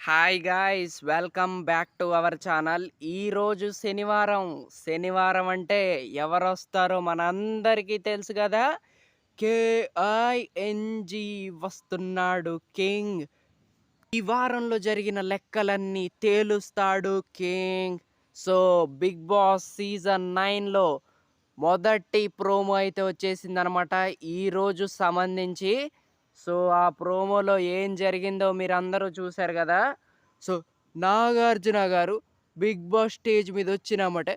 Hi guys, welcome back to our channel. ఈరోజు శనివారం. శనివారం అంటే ఎవరొస్తారో మనందరికీ తెలుసు కదా! KING వస్తున్నాడు కింగ్. ఈ వారంలో జరిగిన లెక్కలన్నీ తేలుస్తాడు king. So, 'Bigg Boss' season 9లో మొదటి ప్రోమో అయితే వచ్చేసిందనమాట ఈరోజు సంబంధించి. సో, ఆ ప్రోమోలో ఏం జరిగిందో మీరందరూ చూసారు గదా! సో, నాగార్జున గారు 'బిగ్ బాస్' స్టేజ్ మీదొచ్చినెమ్మటే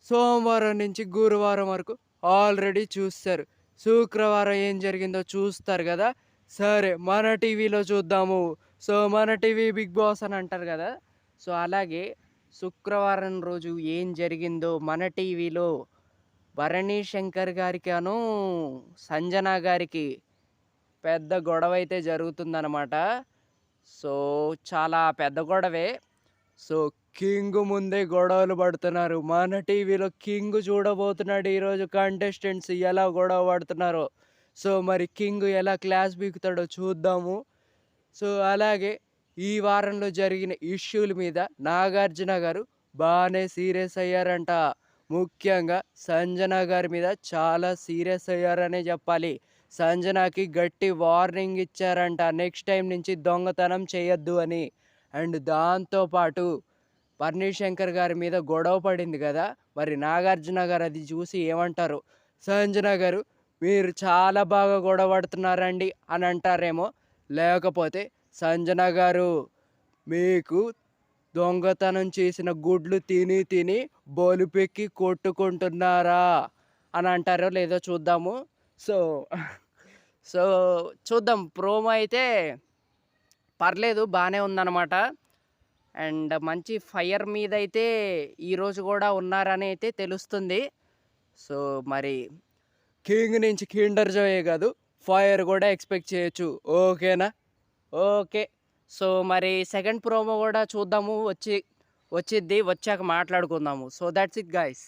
సోమవారం నుంచి గురువారం వరకు ఆల్రెడీ చూసేశారు. శుక్రవారం ఏం జరిగిందో చూస్తారు గదా! సరే మన టీవీలో చూద్దాము. సో, మన టీవీ 'బిగ్ బాస్' అని అంటారు గదా! సో, అలాగే శుక్రవారం రోజు ఏం జరిగిందో మన టీవీలో భరణి శంకర్ గారికను, సంజన గారికి పెద్ద గొడవైతే జరుగుతుందనమాట. సో, చాలా పెద్ద గొడవే. సో, కింగ్ ముందే గొడవలు పడుతున్నారు. మన టీవీలో కింగ్ చూడబోతున్నాడు ఈరోజు కంటెస్టెంట్స్ ఎలా గొడవ పడుతున్నారో. సో, మరి కింగ్ ఎలా క్లాస్ పీకుతాడో చూద్దాము. సో, అలాగే ఈ వారంలో జరిగిన ఇష్యూల మీద నాగార్జున గారు బానే సీరియస్ అయ్యారంట. ముఖ్యంగా సంజన గారి మీద చాలా సీరియస్ అయ్యారనే చెప్పాలి. సంజనకి గట్టి వార్నింగ్ ఇచ్చారంట. నెక్స్ట్ టైం నుంచి దొంగతనం చేయొద్దు అని. అండ్ దాంతో పాటు భరణిశంకర్ గారి మీద గొడవ పడింది కదా! మరి నాగార్జున గారు అది చూసి ఏమంటారు? సంజన గారు మీరు చాలా బాగా గొడవ పడుతున్నారండి అని అంటారేమో. లేకపోతే సంజన గారు మీకు దొంగతనం చేసిన గుడ్లు తిని తిని బలుపెక్కి కొట్టుకుంటున్నారా అని అంటారో లేదో చూద్దాము. సో, సో చూద్దాం. ప్రోమో అయితే పర్లేదు బానే ఉందన్నమాట. అండ్ మంచి ఫైర్ మీదైతే ఈరోజు కూడా ఉన్నారని అయితే తెలుస్తుంది. సో, మరి కింగ్ నుంచి కిండర్ జాయే కాదు, ఫైర్ కూడా ఎక్స్‌పెక్ట్ చేయొచ్చు. ఓకేనా? ఓకే. సో, మరి సెకండ్ ప్రోమో కూడా చూద్దాము. వచ్చిద్ది. వచ్చాక మాట్లాడుకుందాము. So, that's it guys.